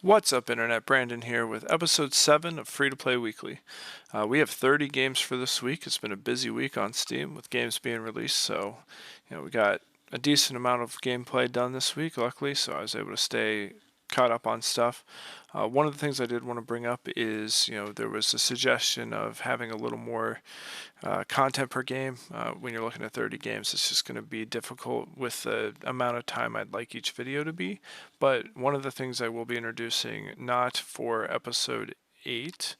What's up, Internet? Brandon here with episode 7 of Free2Play Weekly. We have 30 games for this week. It's been a busy week on Steam with games being released, so we got a decent amount of gameplay done this week, luckily, so I was able to stay caught up on stuff. One of the things I did want to bring up is, there was a suggestion of having a little more content per game. When you're looking at 30 games, it's just going to be difficult with the amount of time I'd like each video to be. But one of the things I will be introducing, not for episode 8,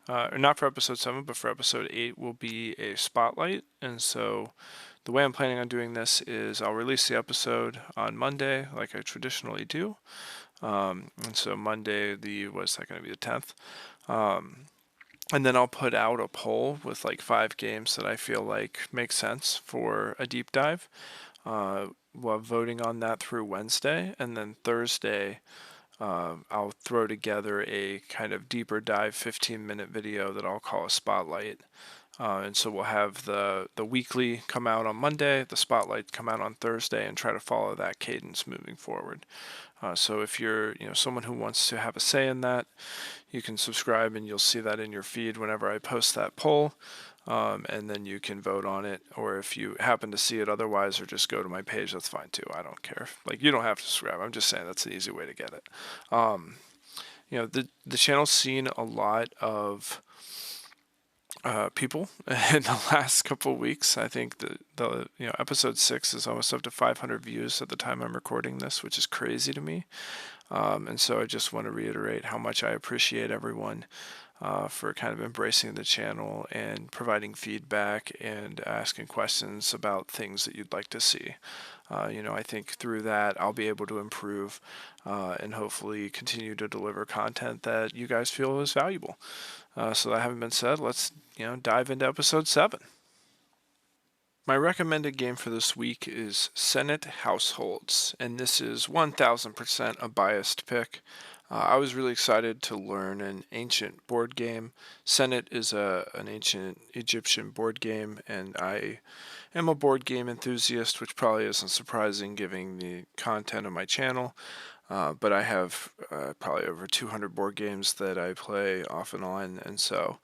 or not for episode 7, but for episode 8, will be a spotlight. And so the way I'm planning on doing this is I'll release the episode on Monday, like I traditionally do. And so Monday, what's that going to be, the 10th? And then I'll put out a poll with like 5 games that I feel like make sense for a deep dive. While voting on that through Wednesday, and then Thursday, I'll throw together a kind of deeper dive 15-minute video that I'll call a spotlight. And so we'll have the weekly come out on Monday, the spotlight come out on Thursday, and try to follow that cadence moving forward. So if you're someone who wants to have a say in that, you can subscribe and you'll see that in your feed whenever I post that poll. And then you can vote on it, or if you happen to see it otherwise, or just go to my page, that's fine too. I don't care. Like, you don't have to subscribe. I'm just saying that's an easy way to get it. The channel's seen a lot of people in the last couple of weeks. I think the episode 6 is almost up to 500 views at the time I'm recording this, which is crazy to me. And so I just want to reiterate how much I appreciate everyone for kind of embracing the channel and providing feedback and asking questions about things that you'd like to see. I think through that I'll be able to improve and hopefully continue to deliver content that you guys feel is valuable. So that having been said, let's dive into episode 7. My recommended game for this week is Senet Households, and this is 1000% a biased pick. I was really excited to learn an ancient board game. Senet is an ancient Egyptian board game, and I am a board game enthusiast, which probably isn't surprising given the content of my channel. But I have probably over 200 board games that I play off and on, and so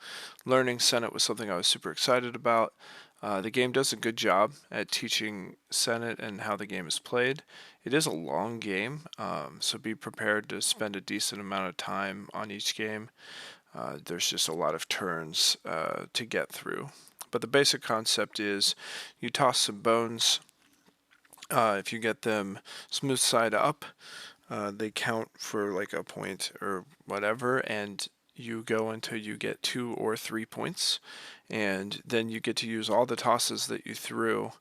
learning Senet was something I was super excited about. The game does a good job at teaching Senet and how the game is played. It is a long game, so be prepared to spend a decent amount of time on each game. There's just a lot of turns to get through. But the basic concept is you toss some bones. If you get them smooth side up, they count for like a point or whatever, and you go until you get 2 or 3 points, and then you get to use all the tosses that you threw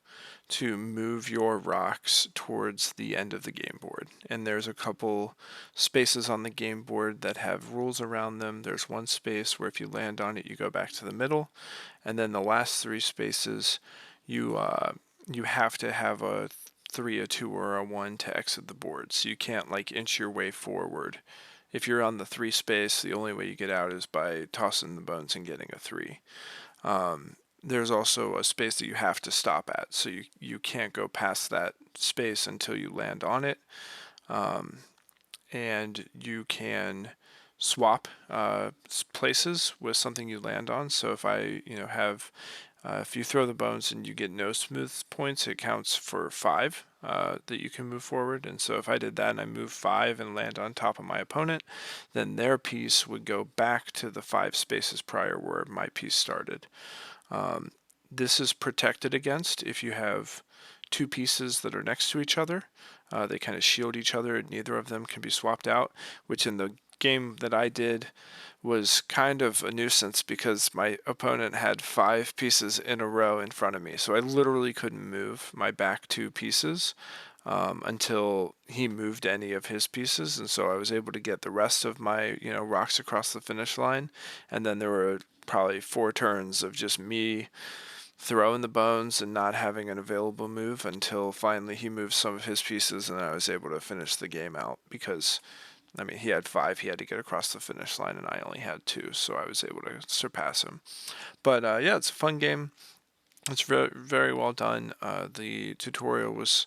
to move your rocks towards the end of the game board. And there's a couple spaces on the game board that have rules around them. There's one space where if you land on it, you go back to the middle, and then the last 3 spaces, you have to have a 3, a 2, or a 1 to exit the board. So you can't like inch your way forward. If you're on the 3 space, the only way you get out is by tossing the bones and getting a 3. There's also a space that you have to stop at, so you can't go past that space until you land on it. And you can swap places with something you land on. So if I have if you throw the bones and you get no smooth points, it counts for 5 that you can move forward. And so if I did that and I move 5 and land on top of my opponent, then their piece would go back to the 5 spaces prior where my piece started. This is protected against if you have 2 pieces that are next to each other. They kind of shield each other and neither of them can be swapped out, which in the game that I did was kind of a nuisance because my opponent had 5 pieces in a row in front of me. So I literally couldn't move my back 2 pieces until he moved any of his pieces. And so I was able to get the rest of my rocks across the finish line. And then there were probably 4 turns of just me throwing the bones and not having an available move until finally he moved some of his pieces and I was able to finish the game out because he had 5 he had to get across the finish line and I only had 2, so I was able to surpass him. But yeah, it's a fun game. It's very, very well done. The tutorial was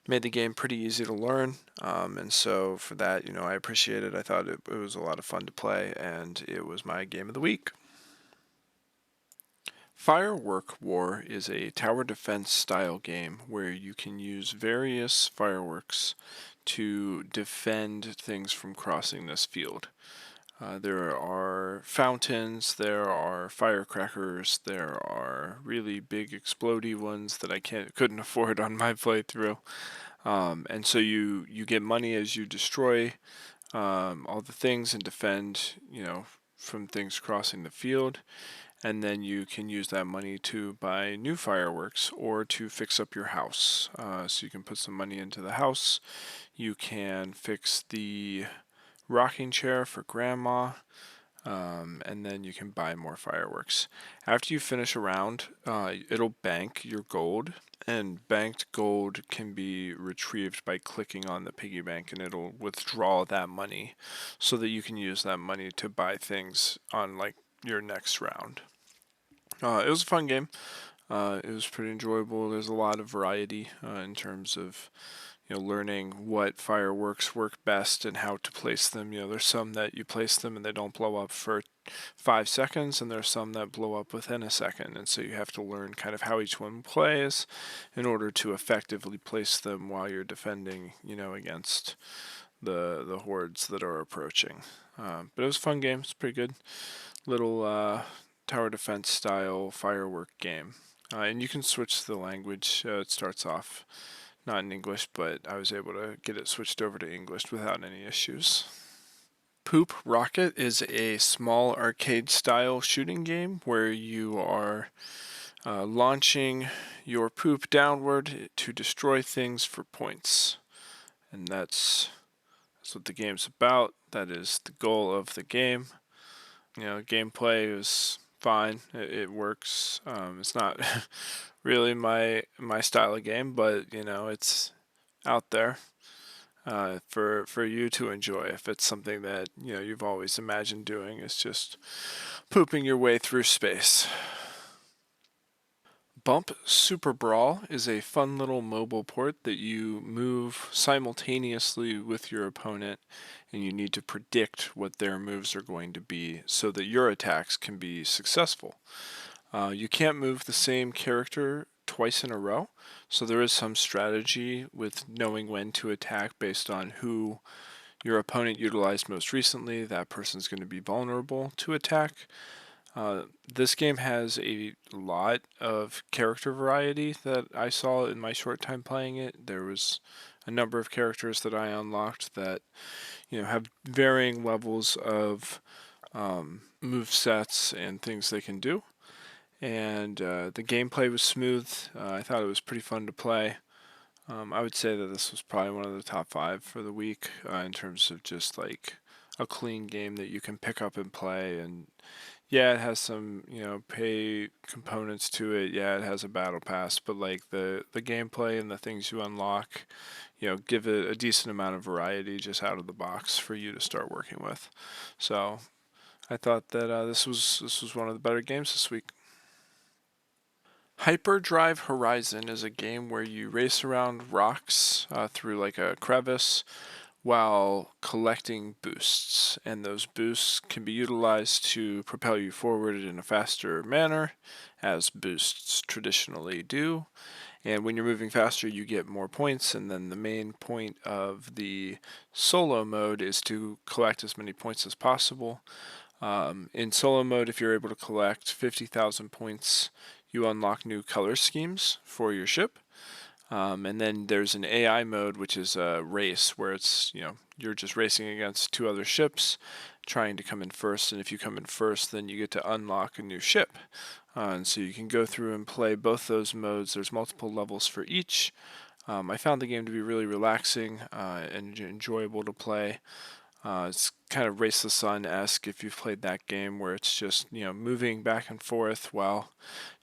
Made the game pretty easy to learn, and so for that, I appreciate it. I thought it was a lot of fun to play, and it was my game of the week. Firework War is a tower defense style game where you can use various fireworks to defend things from crossing this field. There are fountains, there are firecrackers, there are really big explodey ones that I couldn't afford on my playthrough. And so you get money as you destroy all the things and defend, from things crossing the field. And then you can use that money to buy new fireworks or to fix up your house. So you can put some money into the house. You can fix the rocking chair for grandma. And then you can buy more fireworks. After you finish a round, it'll bank your gold, and banked gold can be retrieved by clicking on the piggy bank, and it'll withdraw that money so that you can use that money to buy things on like your next round. It was a fun game. It was pretty enjoyable. There's a lot of variety in terms of learning what fireworks work best and how to place them. There's some that you place them and they don't blow up for 5 seconds, and there's some that blow up within a second. And so you have to learn kind of how each one plays in order to effectively place them while you're defending, against the hordes that are approaching. But it was a fun game. It's pretty good. Little tower defense style firework game. And you can switch the language. It starts off not in English, but I was able to get it switched over to English without any issues. Poop Rocket is a small arcade style shooting game where you are launching your poop downward to destroy things for points. And that's what the game's about. That is the goal of the game. Gameplay is fine. It works. It's not really my style of game, but it's out there for you to enjoy. If it's something that you've always imagined doing, is just pooping your way through space. Bump Superbrawl is a fun little mobile port that you move simultaneously with your opponent, and you need to predict what their moves are going to be so that your attacks can be successful. You can't move the same character twice in a row, so there is some strategy with knowing when to attack based on who your opponent utilized most recently. That person's going to be vulnerable to attack. This game has a lot of character variety that I saw in my short time playing it. There was a number of characters that I unlocked that have varying levels of move sets and things they can do. And the gameplay was smooth. I thought it was pretty fun to play. I would say that this was probably one of the top 5 for the week in terms of just like a clean game that you can pick up and play. And yeah, it has some pay components to it. Yeah, it has a battle pass, but like the gameplay and the things you unlock, give it a decent amount of variety just out of the box for you to start working with. So I thought that this was one of the better games this week. Hyperdrive Horizon is a game where you race around rocks through like a crevice while collecting boosts, and those boosts can be utilized to propel you forward in a faster manner, as boosts traditionally do. And when you're moving faster, you get more points, and then the main point of the solo mode is to collect as many points as possible. In solo mode, if you're able to collect 50,000 points, you unlock new color schemes for your ship. And then there's an AI mode, which is a race, where it's, you're just racing against 2 other ships, trying to come in first. And if you come in first, then you get to unlock a new ship. And so you can go through and play both those modes. There's multiple levels for each. I found the game to be really relaxing and enjoyable to play. It's kind of Race the Sun-esque if you've played that game, where it's just moving back and forth while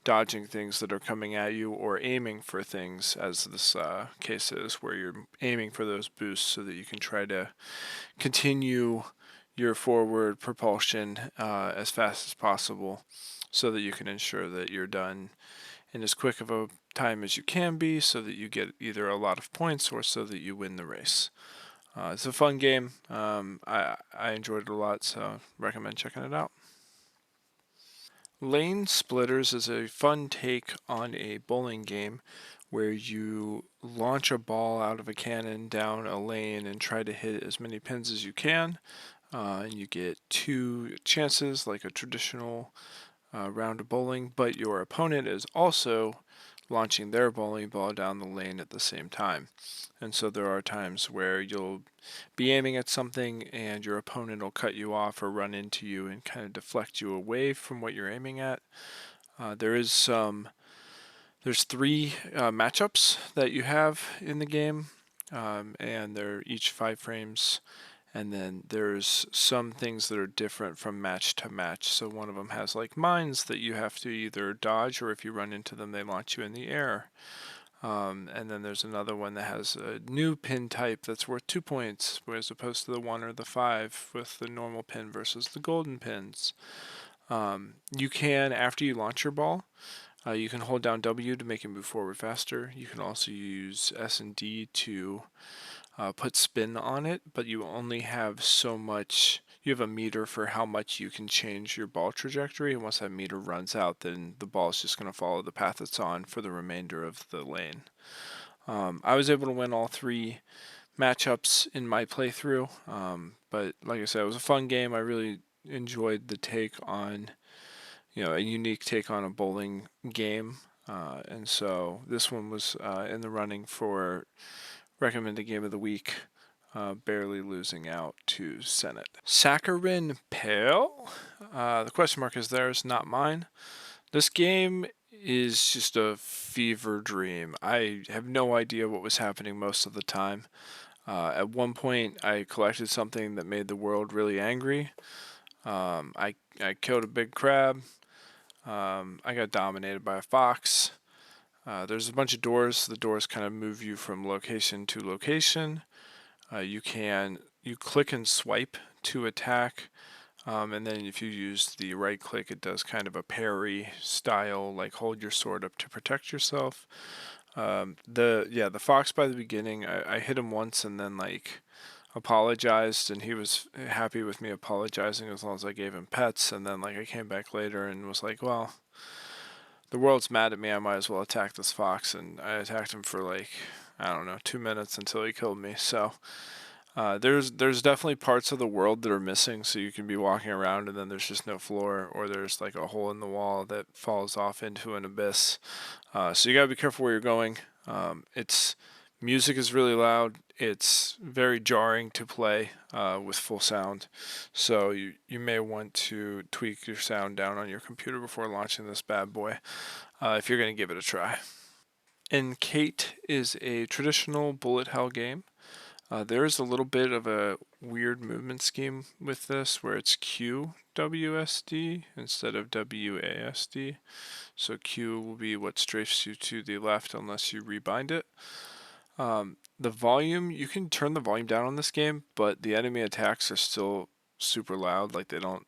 dodging things that are coming at you, or aiming for things, as this case is, where you're aiming for those boosts so that you can try to continue your forward propulsion as fast as possible so that you can ensure that you're done in as quick of a time as you can be so that you get either a lot of points or so that you win the race. It's a fun game. I enjoyed it a lot, so recommend checking it out. Lanesplitterz is a fun take on a bowling game where you launch a ball out of a cannon down a lane and try to hit as many pins as you can. And you get 2 chances like a traditional round of bowling, but your opponent is also launching their bowling ball down the lane at the same time. And so there are times where you'll be aiming at something and your opponent will cut you off or run into you and kind of deflect you away from what you're aiming at. There's 3 matchups that you have in the game, and they're each 5 frames. And then there's some things that are different from match to match. So one of them has like mines that you have to either dodge, or if you run into them, they launch you in the air. And then there's another one that has a new pin type that's worth 2 points, as opposed to the 1 or the 5 with the normal pin versus the golden pins. You can, after you launch your ball, you can hold down W to make it move forward faster. You can also use S and D to put spin on it, but you only have so much. You have a meter for how much you can change your ball trajectory, and once that meter runs out, then the ball is just going to follow the path it's on for the remainder of the lane. I was able to win all 3 matchups in my playthrough, but like I said, it was a fun game. I really enjoyed the take on, a unique take on a bowling game, and so this one was in the running for recommended game of the week, barely losing out to Senet. Saccharine Pale? The question mark is theirs, not mine. This game is just a fever dream. I have no idea what was happening most of the time. At one point, I collected something that made the world really angry. I killed a big crab. I got dominated by a fox. There's a bunch of doors. The doors kind of move you from location to location. You click and swipe to attack, and then if you use the right click, it does kind of a parry style, like hold your sword up to protect yourself. The fox by the beginning, I hit him once and then like apologized, and he was happy with me apologizing as long as I gave him pets. And then like I came back later and was like, well, the world's mad at me, I might as well attack this fox. And I attacked him for like, I don't know, 2 minutes until he killed me. So there's definitely parts of the world that are missing, so you can be walking around and then there's just no floor, or there's like a hole in the wall that falls off into an abyss. So you gotta be careful where you're going. Its music is really loud. It's very jarring to play with full sound, so you may want to tweak your sound down on your computer before launching this bad boy if you're going to give it a try. Enkate is a traditional bullet hell game. There is a little bit of a weird movement scheme with this where it's QWSD instead of WASD. So Q will be what strafes you to the left unless you rebind it. The volume, you can turn the volume down on this game, but the enemy attacks are still super loud. Like they don't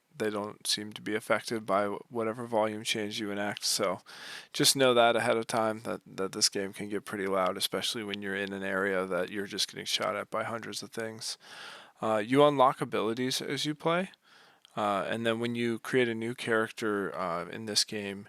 seem to be affected by whatever volume change you enact. So just know that ahead of time that this game can get pretty loud, especially when you're in an area that you're just getting shot at by hundreds of things. You unlock abilities as you play, and then when you create a new character in this game,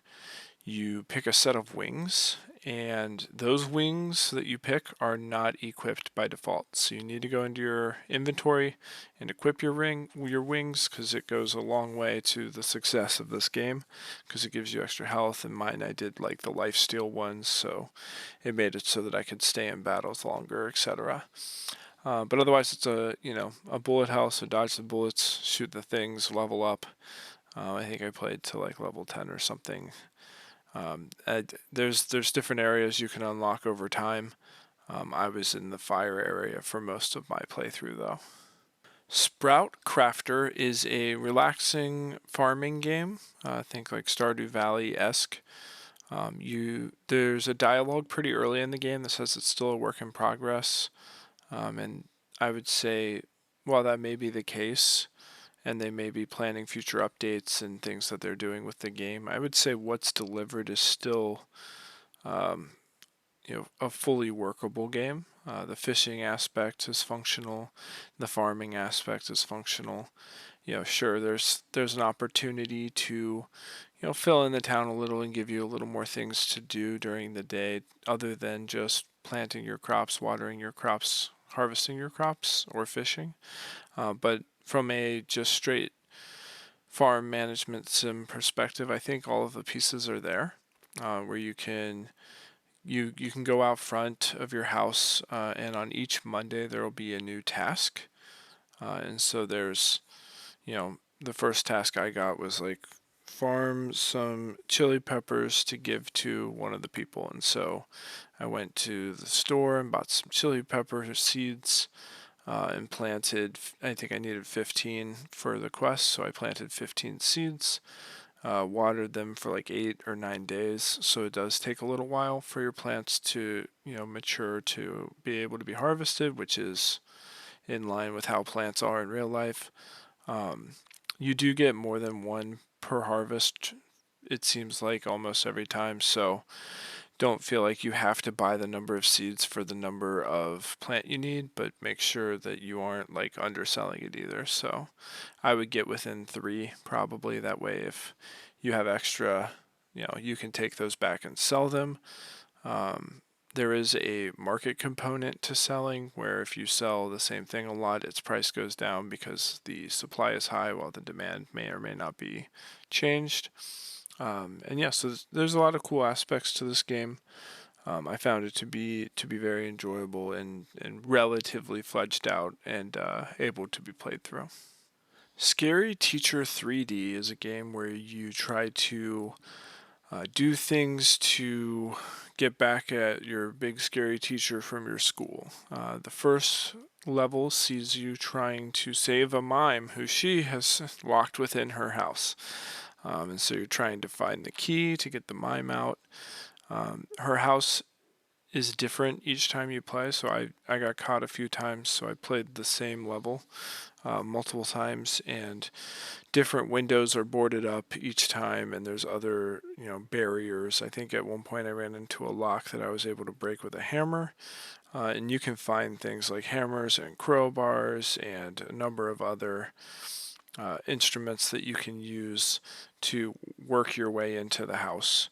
you pick a set of wings, and those wings that you pick are not equipped by default. So you need to go into your inventory and equip your wings, because it goes a long way to the success of this game, because it gives you extra health. And mine, I did like the lifesteal ones, so it made it so that I could stay in battles longer, etc. But otherwise, it's a bullet hell, so dodge the bullets, shoot the things, level up. I think I played to like level 10 or something. There's different areas you can unlock over time. I was in the fire area for most of my playthrough though. Sprout Crafter is a relaxing farming game. Think like Stardew Valley-esque. There's a dialogue pretty early in the game that says it's still a work in progress, and I would say, while that may be the case, and they may be planning future updates and things that they're doing with the game, I would say what's delivered is still a fully workable game. The fishing aspect is functional, the farming aspect is functional. Sure, there's an opportunity to fill in the town a little and give you a little more things to do during the day, other than just planting your crops, watering your crops, harvesting your crops, or fishing. But from a just straight farm management sim perspective, I think all of the pieces are there, where you can go out front of your house, and on each Monday there will be a new task. And so there's, the first task I got was like farm some chili peppers to give to one of the people. And so I went to the store and bought some chili pepper seeds, and planted, I think I needed 15 for the quest, so I planted 15 seeds. Watered them for like 8 or 9 days, so it does take a little while for your plants to mature to be able to be harvested, which is in line with how plants are in real life. You do get more than one per harvest, it seems like, almost every time, so don't feel like you have to buy the number of seeds for the number of plant you need, but make sure that you aren't like underselling it either. So I would get within 3 probably. That way, if you have extra, you can take those back and sell them. There is a market component to selling, where if you sell the same thing a lot, its price goes down because the supply is high while the demand may or may not be changed. And yeah, so there's a lot of cool aspects to this game. I found it to be very enjoyable and relatively fledged out and able to be played through. Scary Teacher 3D is a game where you try to do things to get back at your big scary teacher from your school. The first level sees you trying to save a mime who she has locked within her house. And so you're trying to find the key to get the mime out. Her house is different each time you play, so I got caught a few times, so I played the same level multiple times, and different windows are boarded up each time, and there's other barriers. I think at one point I ran into a lock that I was able to break with a hammer, and you can find things like hammers and crowbars and a number of other instruments that you can use to work your way into the house.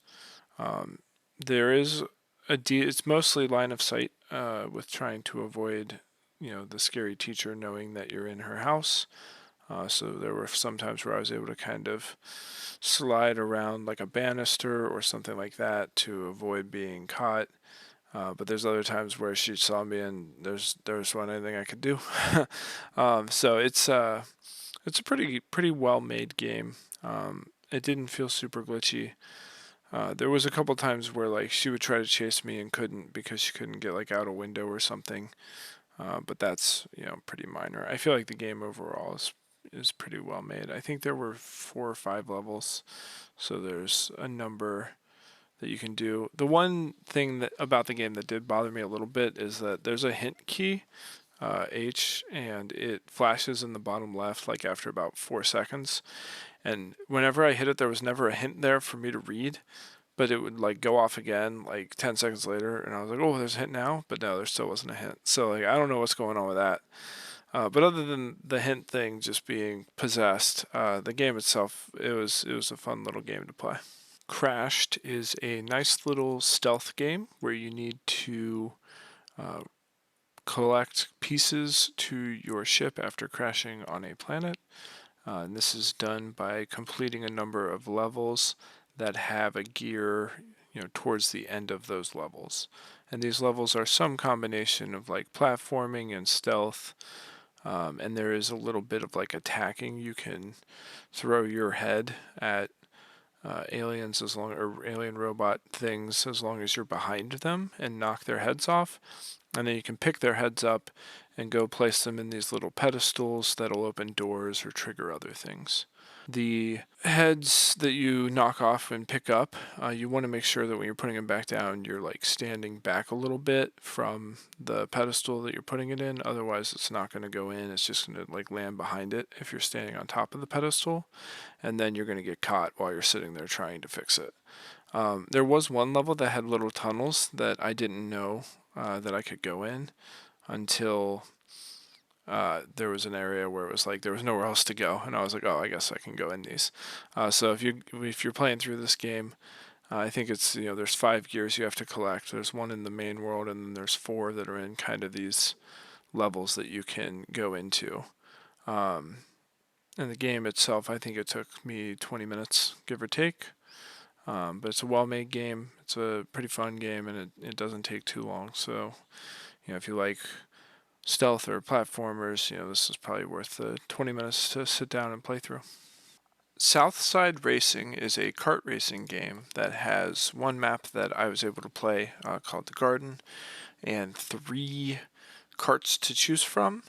There is it's mostly line of sight, with trying to avoid the scary teacher knowing that you're in her house. So there were some times where I was able to kind of slide around like a banister or something like that to avoid being caught. But there's other times where she saw me and there wasn't anything I could do. So it's a pretty well made game. It didn't feel super glitchy. There was a couple times where like she would try to chase me and couldn't because she couldn't get like out a window or something. But that's pretty minor. I feel like the game overall is pretty well made. I think there were 4 or 5 levels, so there's a number that you can do. The one thing about the game that did bother me a little bit is that there's a hint key, H, and it flashes in the bottom left like after about 4 seconds. And whenever I hit it, there was never a hint there for me to read, but it would like go off again like 10 seconds later, and I was like, oh, there's a hint now, but no, there still wasn't a hint. So like I don't know what's going on with that. But other than the hint thing just being possessed, the game itself, it was a fun little game to play. Crashed is a nice little stealth game where you need to collect pieces to your ship after crashing on a planet. And this is done by completing a number of levels that have a gear, towards the end of those levels. And these levels are some combination of like platforming and stealth. And there is a little bit of like attacking. You can throw your head at aliens or alien robot things as long as you're behind them and knock their heads off. And then you can pick their heads up and go place them in these little pedestals that'll open doors or trigger other things. The heads that you knock off and pick up, you want to make sure that when you're putting them back down, you're like standing back a little bit from the pedestal that you're putting it in. Otherwise, it's not going to go in. It's just going to like land behind it if you're standing on top of the pedestal. And then you're going to get caught while you're sitting there trying to fix it. There was one level that had little tunnels that I didn't know that I could go in until there was an area where it was like there was nowhere else to go, and I was like, oh, I guess I can go in these. So if you're playing through this game, I think it's there's 5 gears you have to collect. There's one in the main world, and then there's 4 that are in kind of these levels that you can go into. And the game itself, I think it took me 20 minutes, give or take. But it's a well-made game. It's a pretty fun game, and it doesn't take too long. So, if you like stealth or platformers, this is probably worth the 20 minutes to sit down and play through. Southside Racing is a kart racing game that has one map that I was able to play called The Garden, and 3 karts to choose from.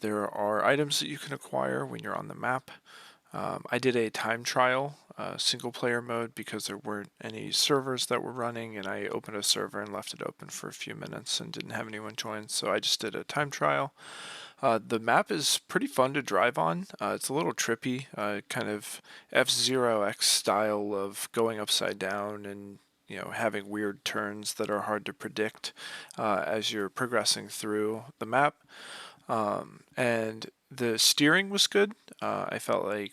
There are items that you can acquire when you're on the map. I did a time trial single player mode because there weren't any servers that were running, and I opened a server and left it open for a few minutes and didn't have anyone join, so I just did a time trial. The map is pretty fun to drive on. It's a little trippy, kind of F-Zero X style of going upside down and having weird turns that are hard to predict as you're progressing through the map. And the steering was good. I felt like,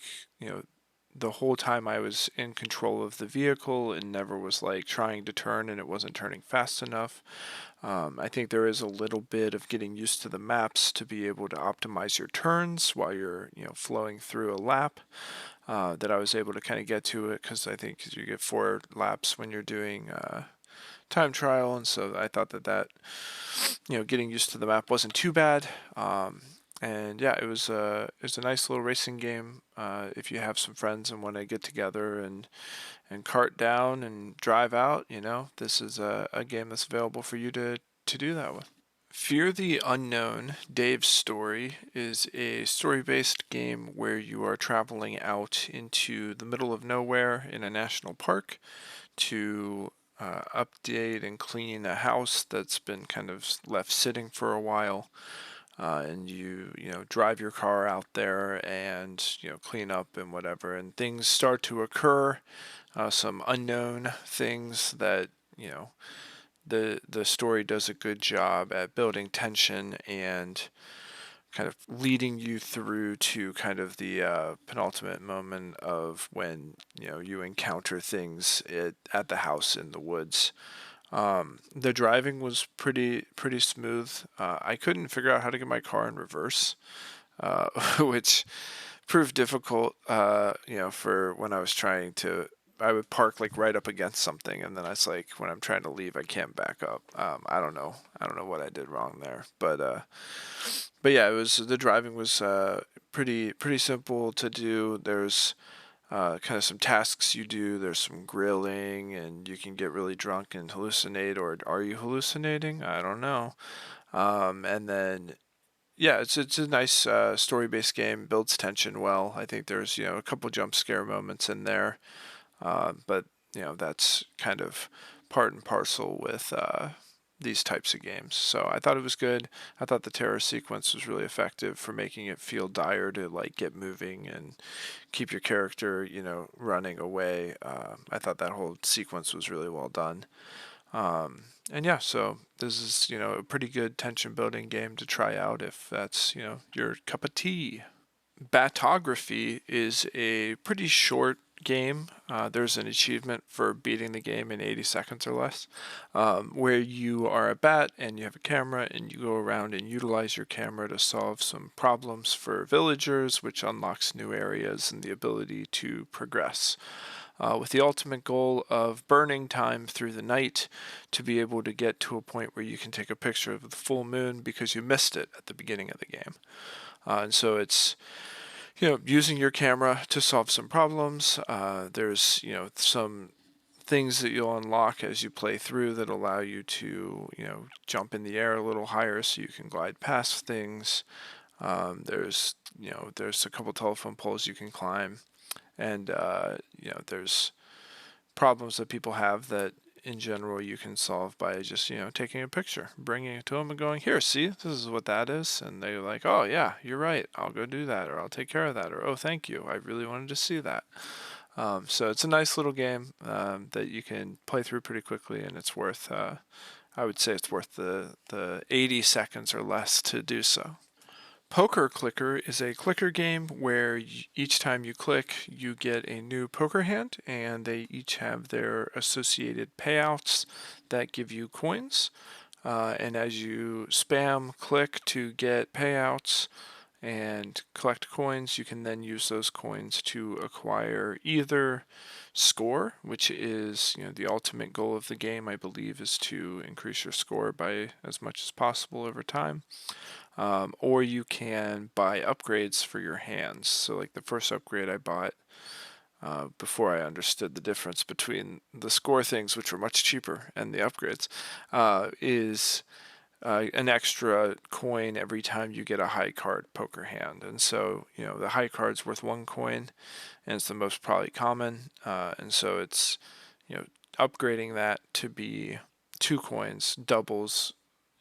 the whole time I was in control of the vehicle, it never was like trying to turn and it wasn't turning fast enough. I think there is a little bit of getting used to the maps to be able to optimize your turns while you're, flowing through a lap. That I was able to kind of get to it because I think you get 4 laps when you're doing time trial, and so I thought that getting used to the map wasn't too bad. And yeah, it was a nice little racing game. If you have some friends and want to get together and cart down and drive out, this is a game that's available for you to do that with. Fear the Unknown, Dave's Story, is a story-based game where you are traveling out into the middle of nowhere in a national park to update and clean a house that's been kind of left sitting for a while. And you drive your car out there and clean up and whatever, and things start to occur, some unknown things that the story does a good job at building tension and kind of leading you through to kind of the penultimate moment of when you encounter things at the house in the woods. The driving was pretty smooth. I couldn't figure out how to get my car in reverse, which proved difficult. For when I was trying to, I would park like right up against something, and then I was like, when I'm trying to leave, I can't back up. I don't know what I did wrong there, but yeah, the driving was pretty simple to do. There's kind of some tasks you do. There's some grilling, and you can get really drunk and hallucinate, or are you hallucinating? I don't know. And then, yeah, it's a nice story-based game. Builds tension well. I think there's a couple jump scare moments in there, but that's kind of part and parcel with these types of games. So I thought it was good. I thought the terror sequence was really effective for making it feel dire to like get moving and keep your character, running away. I thought that whole sequence was really well done. And yeah, so this is, a pretty good tension building game to try out if that's, your cup of tea. Batography is a pretty short game. There's an achievement for beating the game in 80 seconds or less, where you are a bat and you have a camera and you go around and utilize your camera to solve some problems for villagers, which unlocks new areas and the ability to progress. With the ultimate goal of burning time through the night to be able to get to a point where you can take a picture of the full moon because you missed it at the beginning of the game. And so it's using your camera to solve some problems. There's some things that you'll unlock as you play through that allow you to jump in the air a little higher so you can glide past things. There's a couple telephone poles you can climb, and there's problems that people have that in general you can solve by just taking a picture, bringing it to them and going, here, see, this is what that is, and they're like, oh yeah, you're right, I'll go do that, or I'll take care of that, or oh thank you, I really wanted to see that. So it's a nice little game that you can play through pretty quickly, and it's worth. I would say it's worth the 80 seconds or less to do so. Poker Clicker is a clicker game where each time you click, you get a new poker hand, and they each have their associated payouts that give you coins. And as you spam click to get payouts and collect coins, you can then use those coins to acquire either score, which is the ultimate goal of the game, I believe, is to increase your score by as much as possible over time. Or you can buy upgrades for your hands. So like the first upgrade I bought before I understood the difference between the score things, which were much cheaper, and the upgrades, is an extra coin every time you get a high card poker hand. And so, the high card's worth 1 coin, and it's the most probably common. And so it's, upgrading that to be 2 coins doubles,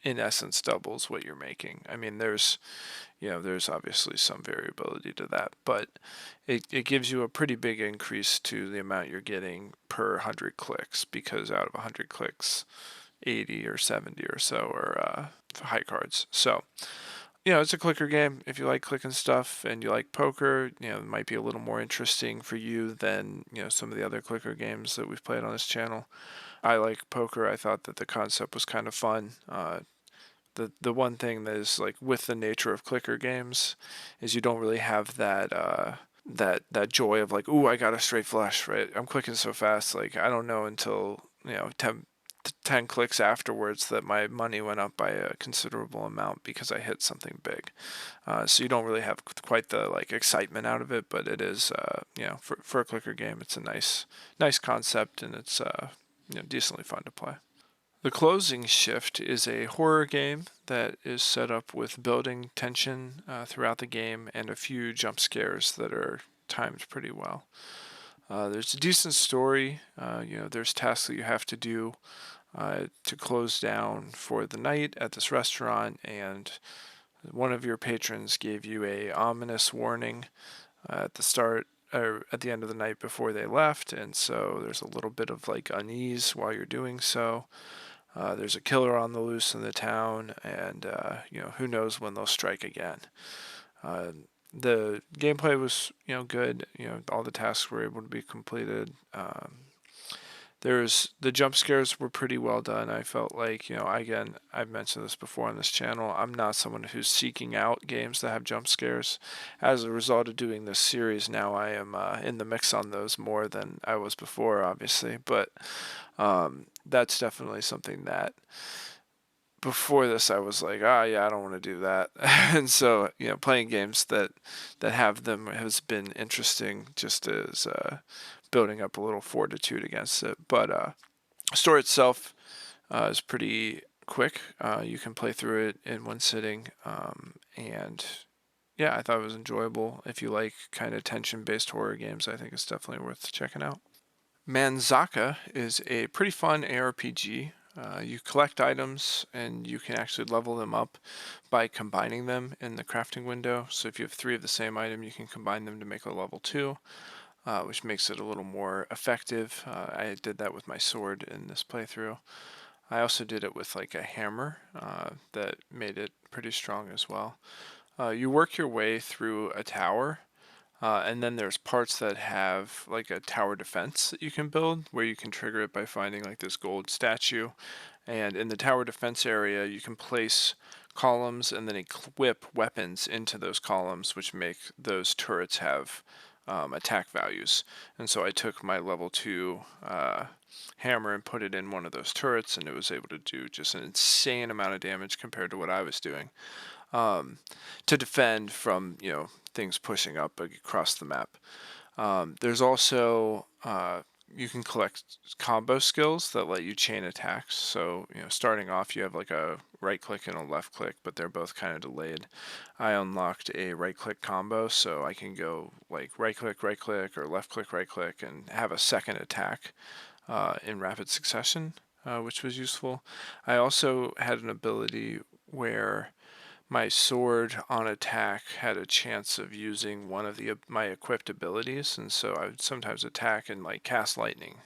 in essence, doubles what you're making. I mean, there's obviously some variability to that, but it gives you a pretty big increase to the amount you're getting per 100 clicks, because out of 100 clicks, 80 or 70 or so are high cards. So, it's a clicker game. If you like clicking stuff and you like poker, it might be a little more interesting for you than, some of the other clicker games that we've played on this channel. I like poker. I thought that the concept was kind of fun. The one thing that is like with the nature of clicker games is you don't really have that joy of like, ooh, I got a straight flush, right? I'm clicking so fast, like I don't know until 10 clicks afterwards that my money went up by a considerable amount because I hit something big. So you don't really have quite the like excitement out of it, but it is for a clicker game, it's a nice concept, and it's decently fun to play. The Closing Shift is a horror game that is set up with building tension throughout the game and a few jump scares that are timed pretty well. There's a decent story. There's tasks that you have to do to close down for the night at this restaurant, and one of your patrons gave you a ominous warning at the start or at the end of the night before they left, and so there's a little bit of like unease while you're doing so. There's a killer on the loose in the town, and who knows when they'll strike again. The gameplay was good. All the tasks were able to be completed. The jump scares were pretty well done. I felt like, again, I've mentioned this before on this channel, I'm not someone who's seeking out games that have jump scares. As a result of doing this series, now I am in the mix on those more than I was before, obviously. But that's definitely something that before this I was like, yeah, I don't want to do that. And so, playing games that have them has been interesting, just as building up a little fortitude against it. But story itself is pretty quick. You can play through it in one sitting, and yeah, I thought it was enjoyable. If you like kind of tension-based horror games, I think it's definitely worth checking out. Manzaka is a pretty fun ARPG. You collect items and you can actually level them up by combining them in the crafting window. So if you have 3 of the same item, you can combine them to make a level 2, which makes it a little more effective. I did that with my sword in this playthrough. I also did it with like a hammer that made it pretty strong as well. You work your way through a tower. And then there's parts that have like a tower defense that you can build, where you can trigger it by finding like this gold statue. And in the tower defense area, you can place columns and then equip weapons into those columns, which make those turrets have attack values. And so I took my level 2 hammer and put it in one of those turrets, and it was able to do just an insane amount of damage compared to what I was doing. To defend from things pushing up across the map. There's also you can collect combo skills that let you chain attacks. So starting off, you have like a right click and a left click, but they're both kind of delayed. I unlocked a right click combo, so I can go like right click, or left click, right click, and have a second attack in rapid succession, which was useful. I also had an ability where my sword on attack had a chance of using one of my equipped abilities, and so I would sometimes attack and like cast lightning,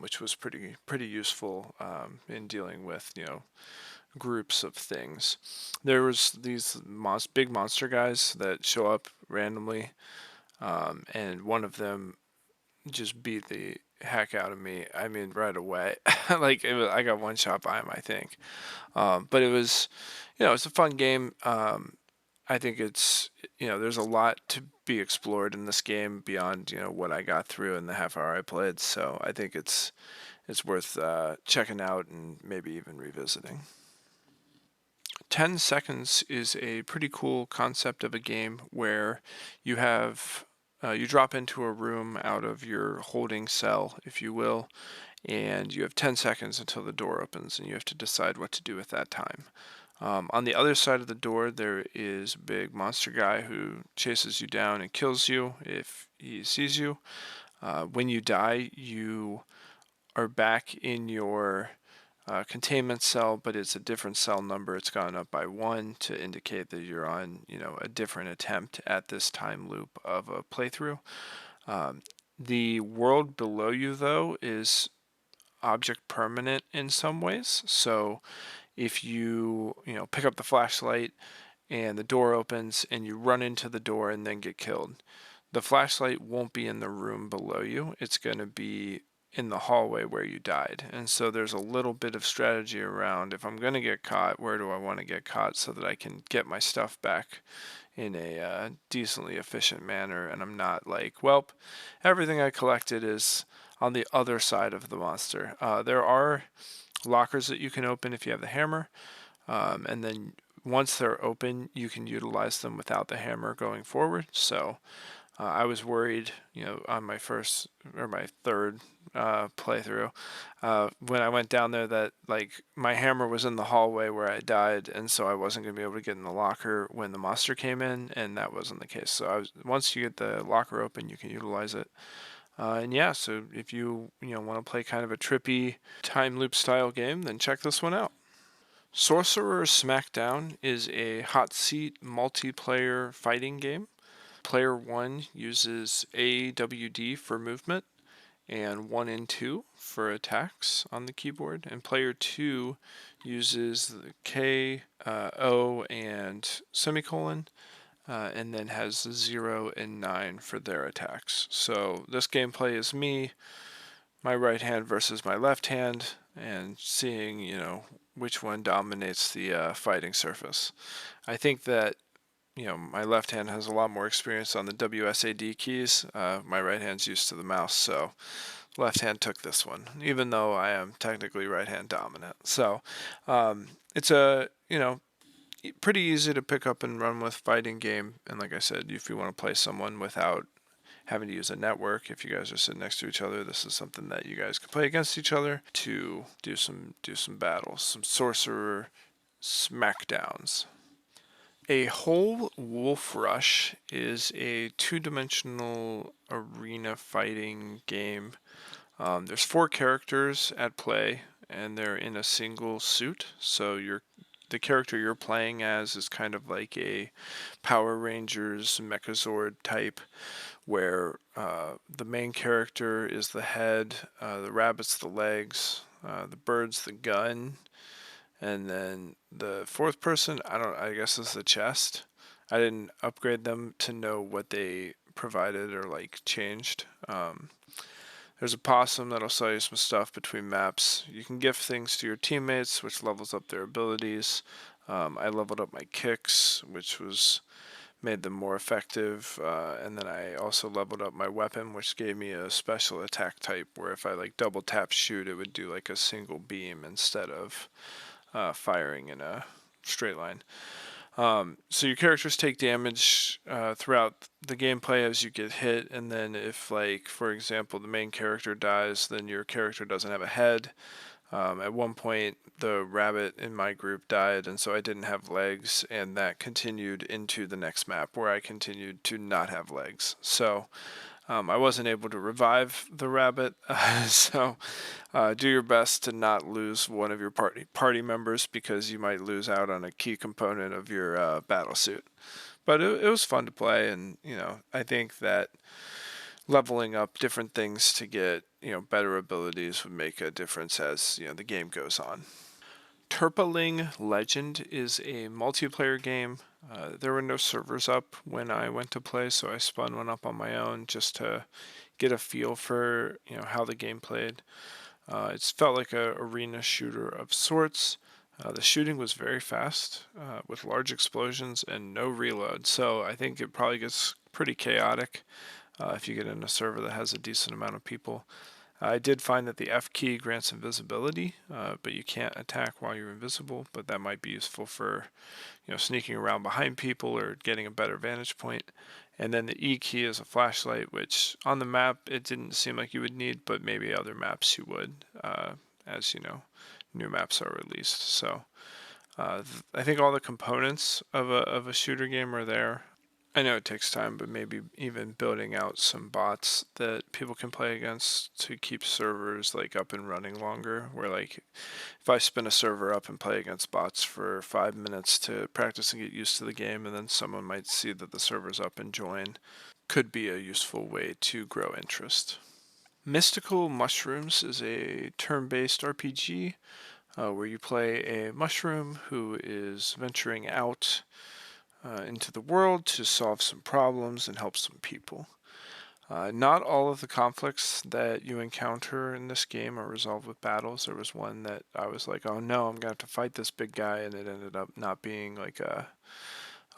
which was pretty useful in dealing with groups of things. There was these big monster guys that show up randomly, and one of them just beat the heck out of me. I mean, right away. I got one shot by him, I think. But it was, it's a fun game. I think it's, there's a lot to be explored in this game beyond, what I got through in the half hour I played. So I think it's worth checking out and maybe even revisiting. 10 Seconds is a pretty cool concept of a game where you have you drop into a room out of your holding cell, if you will, and you have 10 seconds until the door opens, and you have to decide what to do with that time. On the other side of the door, there is a big monster guy who chases you down and kills you if he sees you. When you die, you are back in your containment cell, but it's a different cell number. It's gone up by 1 to indicate that you're on, a different attempt at this time loop of a playthrough. The world below you, though, is object permanent in some ways. So if you pick up the flashlight and the door opens and you run into the door and then get killed, the flashlight won't be in the room below you. It's going to be in the hallway where you died. And so there's a little bit of strategy around, if I'm going to get caught, where do I want to get caught so that I can get my stuff back in a decently efficient manner, and I'm not like, well, everything I collected is on the other side of the monster. There are lockers that you can open if you have the hammer, and then once they're open, you can utilize them without the hammer going forward. So I was worried, on my first or my third playthrough, when I went down there, that like my hammer was in the hallway where I died, and so I wasn't going to be able to get in the locker when the monster came in, and that wasn't the case. So once you get the locker open, you can utilize it. And yeah, so if you want to play kind of a trippy time loop style game, then check this one out. Sorcerer Smackdown is a hot seat multiplayer fighting game. Player 1 uses AWD for movement and 1 and 2 for attacks on the keyboard, and player 2 uses the K, O, and semicolon, and then has 0 and 9 for their attacks. So this gameplay is me, my right hand versus my left hand, and seeing, which one dominates the fighting surface. I think that my left hand has a lot more experience on the WSAD keys. My right hand's used to the mouse, so left hand took this one, even though I am technically right hand dominant. So it's a, pretty easy to pick up and run with fighting game. And like I said, if you want to play someone without having to use a network, if you guys are sitting next to each other, this is something that you guys can play against each other to do some battles, some sorcerer smackdowns. A Whole Wolfrush is a two-dimensional arena fighting game. There's 4 characters at play, and they're in a single suit. So the character you're playing as is kind of like a Power Rangers Megazord type, where the main character is the head, the rabbit's the legs, the bird's the gun, and then the 4th person, I guess, is the chest. I didn't upgrade them to know what they provided or like changed. There's a possum that'll sell you some stuff between maps. You can gift things to your teammates, which levels up their abilities. I leveled up my kicks, which made them more effective, and then I also leveled up my weapon, which gave me a special attack type where if I like double tap shoot, it would do like a single beam instead of firing in a straight line. So your characters take damage throughout the gameplay as you get hit, and then if, like, for example, the main character dies, then your character doesn't have a head. At one point, the rabbit in my group died, and so I didn't have legs, and that continued into the next map where I continued to not have legs. So I wasn't able to revive the rabbit, so do your best to not lose one of your party members because you might lose out on a key component of your battle suit. But it was fun to play, and I think that leveling up different things to get better abilities would make a difference as the game goes on. Terpaling Legend is a multiplayer game. There were no servers up when I went to play, so I spun one up on my own just to get a feel for how the game played. It's felt like a arena shooter of sorts. The shooting was very fast, with large explosions and no reload, so I think it probably gets pretty chaotic if you get in a server that has a decent amount of people. I did find that the F key grants invisibility, but you can't attack while you're invisible, but that might be useful for sneaking around behind people or getting a better vantage point. And then the E key is a flashlight, which on the map it didn't seem like you would need, but maybe other maps you would, as new maps are released. So I think all the components of a shooter game are there. I know it takes time, but maybe even building out some bots that people can play against to keep servers like up and running longer. Where like if I spin a server up and play against bots for 5 minutes to practice and get used to the game, and then someone might see that the server's up and join, could be a useful way to grow interest. Mystical Mushrooms is a turn-based RPG where you play a mushroom who is venturing out into the world to solve some problems and help some people. Not all of the conflicts that you encounter in this game are resolved with battles. There was one that I was like, oh no, I'm going to have to fight this big guy, and it ended up not being like a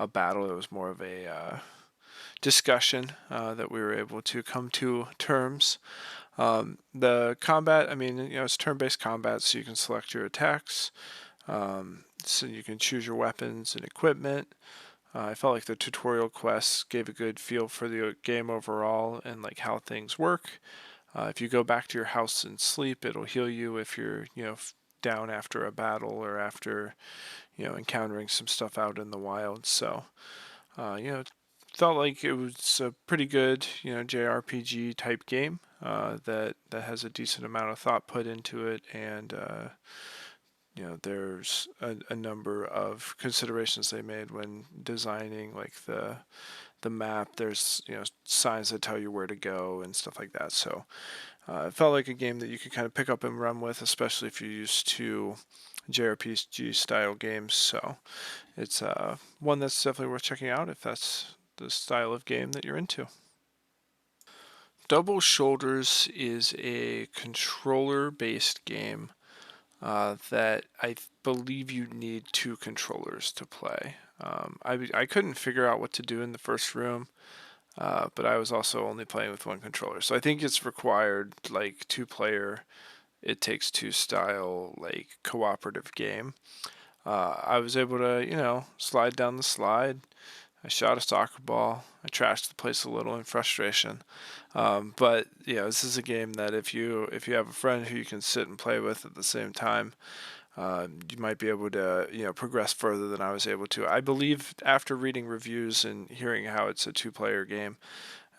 battle. It was more of a discussion that we were able to come to terms. The combat, I mean, it's turn-based combat, so you can select your attacks. So you can choose your weapons and equipment. I felt like the tutorial quests gave a good feel for the game overall and like how things work. If you go back to your house and sleep, it'll heal you if you're down after a battle or after encountering some stuff out in the wild. So felt like it was a pretty good JRPG type game that has a decent amount of thought put into it, and there's a number of considerations they made when designing like the map. There's signs that tell you where to go and stuff like that. So it felt like a game that you could kind of pick up and run with, especially if you're used to JRPG style games. So it's one that's definitely worth checking out if that's the style of game that you're into. Double Shoulders is a controller-based game that I believe you need two controllers to play. I couldn't figure out what to do in the first room, but I was also only playing with one controller. So I think it's required like two-player, It Takes Two style like cooperative game. I was able to slide down the slide. I shot a soccer ball. I trashed the place a little in frustration. But this is a game that if you have a friend who you can sit and play with at the same time, you might be able to progress further than I was able to. I believe after reading reviews and hearing how it's a two-player game,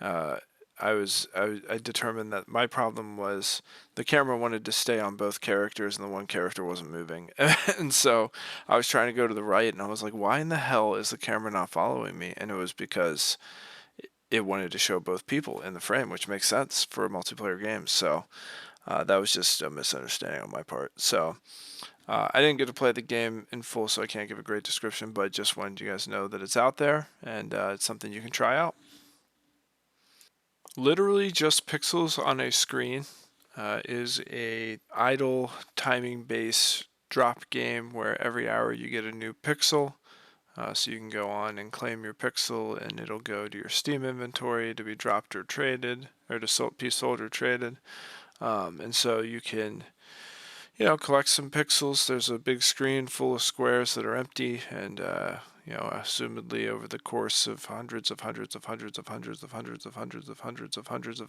uh, I determined that my problem was the camera wanted to stay on both characters and the one character wasn't moving. And so I was trying to go to the right and I was like, why in the hell is the camera not following me? And it was because it wanted to show both people in the frame, which makes sense for a multiplayer game. So that was just a misunderstanding on my part. So I didn't get to play the game in full, so I can't give a great description, but just wanted you guys to know that it's out there and it's something you can try out. Literally just pixels on a screen is a idle timing based drop game where every hour you get a new pixel. So you can go on and claim your pixel and it'll go to your Steam inventory to be dropped or traded, or to be sold or traded. And so you can collect some pixels. There's a big screen full of squares that are empty, and assumedly over the course of hundreds of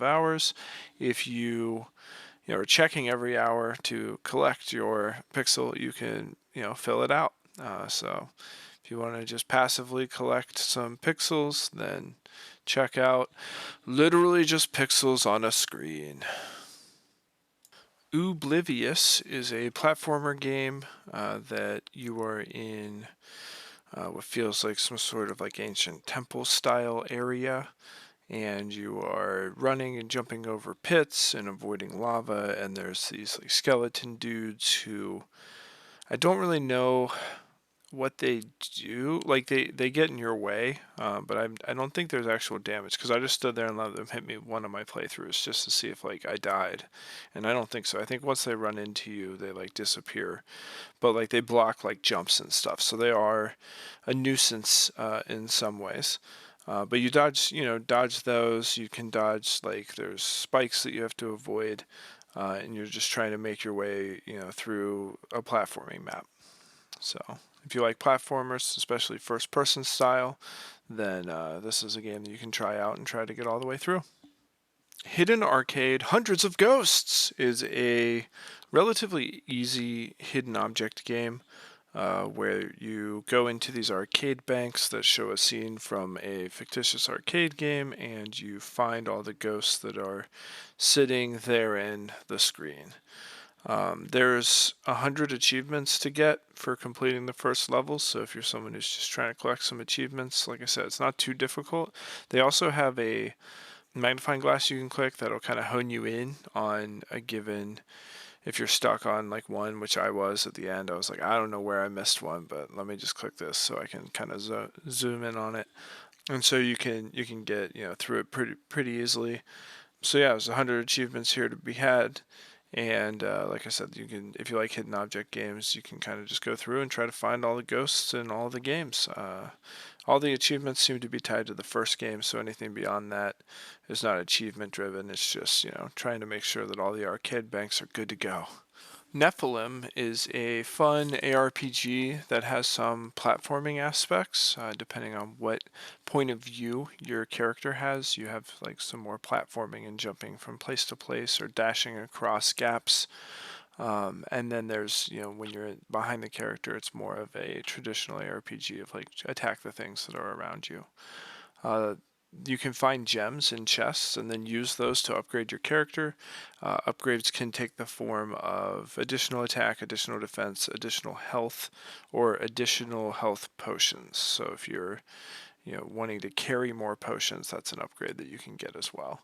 hours, if you or checking every hour to collect your pixel, you can, fill it out. So if you want to just passively collect some pixels, then check out literally just pixels on a screen. Oublivious is a platformer game that you are in what feels like some sort of like ancient temple style area, and you are running and jumping over pits and avoiding lava, and there's these like skeleton dudes who I don't really know what they do. Like they get in your way, but I don't think there's actual damage, because I just stood there and let them hit me one of my playthroughs just to see if like I died, and I don't think so. I think once they run into you, they like disappear, but like they block like jumps and stuff, so they are a nuisance in some ways. But you dodge those. You can dodge, like, there's spikes that you have to avoid, and you're just trying to make your way, through a platforming map. So if you like platformers, especially first-person style, then this is a game that you can try out and try to get all the way through. Hidden Arcade Hundreds of Ghosts is a relatively easy hidden object game where you go into these arcade banks that show a scene from a fictitious arcade game, and you find all the ghosts that are sitting there in the screen. There's 100 achievements to get for completing the first level, so if you're someone who's just trying to collect some achievements, like I said, it's not too difficult. They also have a magnifying glass you can click that'll kind of hone you in on a given. If you're stuck on like one, which I was at the end, I was like, I don't know where I missed one, but let me just click this so I can kind of zoom in on it, and so you can get through it pretty easily. So yeah, there's 100 achievements here to be had, and like I said, you can, if you like hidden object games, you can kind of just go through and try to find all the ghosts in all the games. All the achievements seem to be tied to the first game, so anything beyond that is not achievement driven. It's just, trying to make sure that all the arcade banks are good to go. Nephilim is a fun ARPG that has some platforming aspects. Depending on what point of view your character has, you have like some more platforming and jumping from place to place or dashing across gaps. And then there's, when you're behind the character, it's more of a traditional ARPG of like attack the things that are around you. You can find gems in chests and then use those to upgrade your character. Upgrades can take the form of additional attack, additional defense, additional health, or additional health potions. So if you're wanting to carry more potions, that's an upgrade that you can get as well.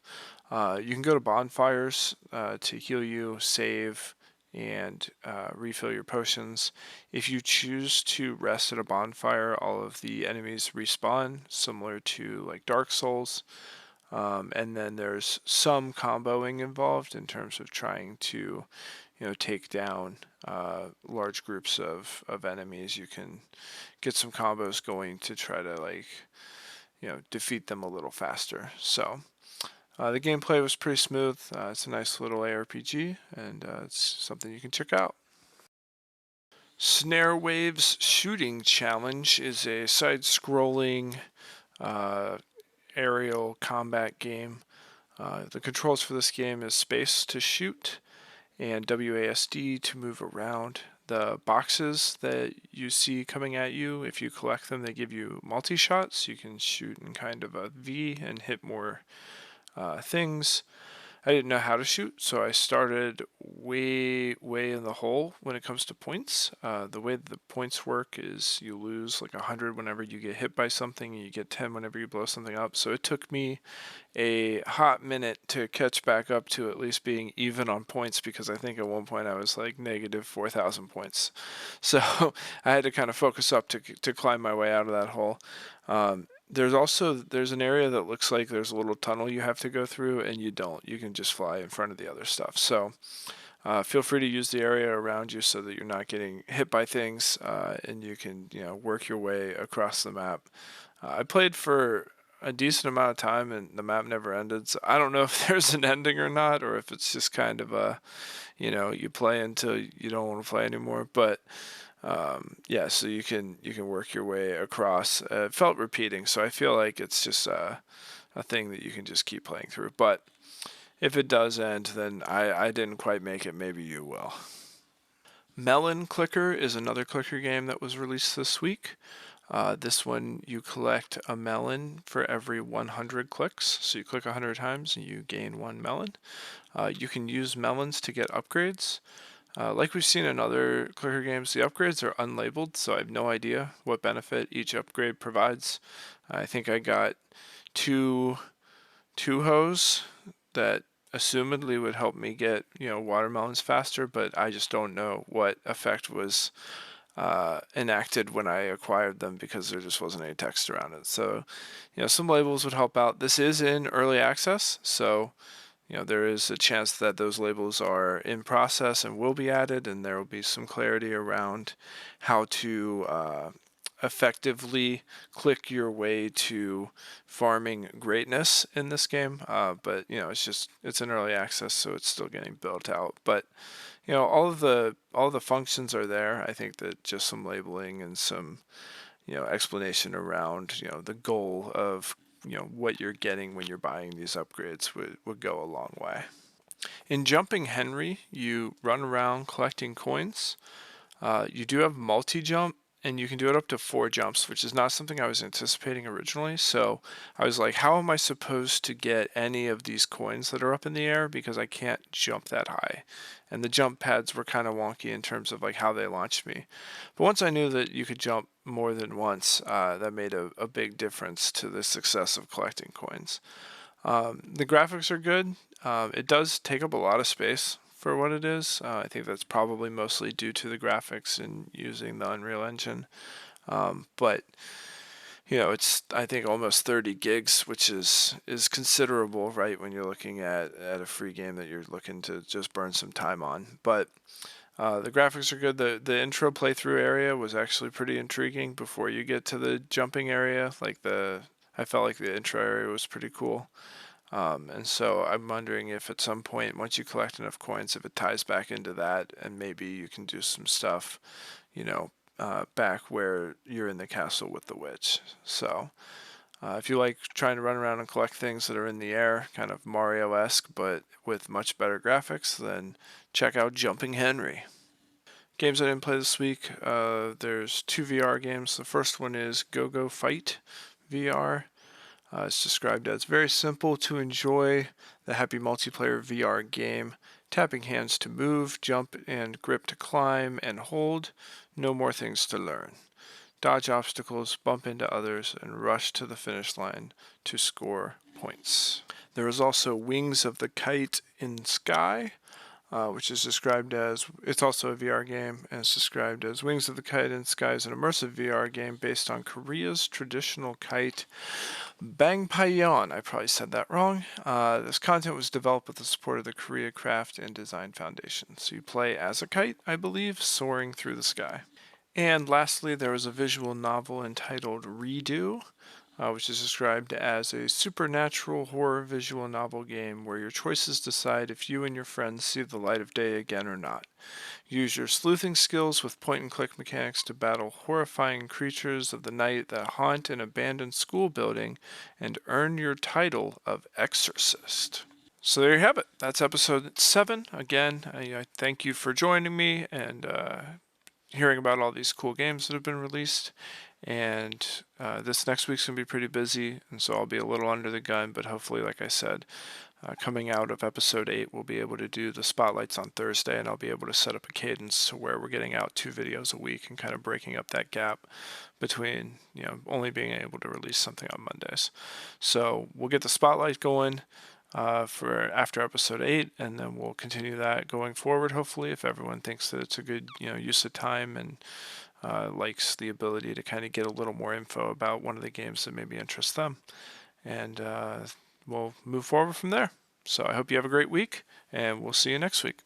You can go to bonfires to heal you, save, and refill your potions. If you choose to rest at a bonfire, all of the enemies respawn, similar to like Dark Souls. And then there's some comboing involved in terms of trying to, take down large groups of enemies. You can get some combos going to try to like, defeat them a little faster. So the gameplay was pretty smooth. It's a nice little ARPG, and it's something you can check out. SNAREWAVES Shooting Challenge is a side-scrolling aerial combat game. The controls for this game is space to shoot and WASD to move around. The boxes that you see coming at you, if you collect them, they give you multi-shots. You can shoot in kind of a V and hit more things. I didn't know how to shoot, so I started way in the hole when it comes to points. The way the points work is you lose like 100 whenever you get hit by something, and you get 10 whenever you blow something up. So it took me a hot minute to catch back up to at least being even on points, because I think at one point I was like negative 4,000 points. So I had to kind of focus up to climb my way out of that hole. There's an area that looks like there's a little tunnel you have to go through, and you don't. You can just fly in front of the other stuff. So feel free to use the area around you so that you're not getting hit by things, and you can work your way across the map. I played for a decent amount of time, and the map never ended. So I don't know if there's an ending or not, or if it's just kind of a you play until you don't want to play anymore. But yeah, so you can work your way across. It felt repeating, so I feel like it's just a thing that you can just keep playing through. But If it does end, then I didn't quite make it. Maybe you will. Melon Clicker is another clicker game that was released this week. This one, you collect a melon for every 100 clicks. So you click 100 times and you gain one melon. You can use melons to get upgrades. Like we've seen in other clicker games, the upgrades are unlabeled, so I have no idea what benefit each upgrade provides. I think I got two hose that assumedly would help me get watermelons faster, but I just don't know what effect was enacted when I acquired them because there just wasn't any text around it. So some labels would help out. This is in early access, so there is a chance that those labels are in process and will be added, and there will be some clarity around how to effectively click your way to farming greatness in this game. But it's in early access, so it's still getting built out. But all of the functions are there. I think that just some labeling and some explanation around the goal of what you're getting when you're buying these upgrades would go a long way. In Jumping Henry, you run around collecting coins. You do have multi-jump, and you can do it up to 4 jumps, which is not something I was anticipating originally. So I was like, how am I supposed to get any of these coins that are up in the air, because I can't jump that high? And the jump pads were kind of wonky in terms of like how they launched me. But once I knew that you could jump more than once, that made a big difference to the success of collecting coins. The graphics are good. It does take up a lot of space for what it is. I think that's probably mostly due to the graphics and using the Unreal Engine. But it's, I think, almost 30 gigs, which is considerable, right, when you're looking at a free game that you're looking to just burn some time on. But the graphics are good. The intro playthrough area was actually pretty intriguing before you get to the jumping area. I felt like the intro area was pretty cool. And so I'm wondering if at some point, once you collect enough coins, if it ties back into that, and maybe you can do some stuff, back where you're in the castle with the witch. So if you like trying to run around and collect things that are in the air, kind of Mario-esque, but with much better graphics, then check out Jumping Henry. Games I didn't play this week, there's 2 VR games. The first one is Go Go Fight VR. It's described as very simple to enjoy, the happy multiplayer VR game. Tapping hands to move, jump, and grip to climb and hold. No more things to learn. Dodge obstacles, bump into others, and rush to the finish line to score points. There is also Wings of the Kite in Sky, which is described as, it's also a VR game, and it's described as Wings of the Kite in Sky is an immersive VR game based on Korea's traditional kite, Bangpayeon. I probably said that wrong. This content was developed with the support of the Korea Craft and Design Foundation. So you play as a kite, I believe, soaring through the sky. And lastly, there was a visual novel entitled Redo, which is described as a supernatural horror visual novel game where your choices decide if you and your friends see the light of day again or not. Use your sleuthing skills with point-and-click mechanics to battle horrifying creatures of the night that haunt an abandoned school building and earn your title of Exorcist. So there you have it. That's episode 7. Again, I thank you for joining me and hearing about all these cool games that have been released. And this next week's going to be pretty busy, and so I'll be a little under the gun, but hopefully, like I said, coming out of episode 8, we'll be able to do the spotlights on Thursday, and I'll be able to set up a cadence to where we're getting out 2 videos a week and kind of breaking up that gap between, only being able to release something on Mondays. So we'll get the spotlight going for after episode 8, and then we'll continue that going forward, hopefully, if everyone thinks that it's a good use of time and likes the ability to kind of get a little more info about one of the games that maybe interests them. And we'll move forward from there. So I hope you have a great week, and we'll see you next week.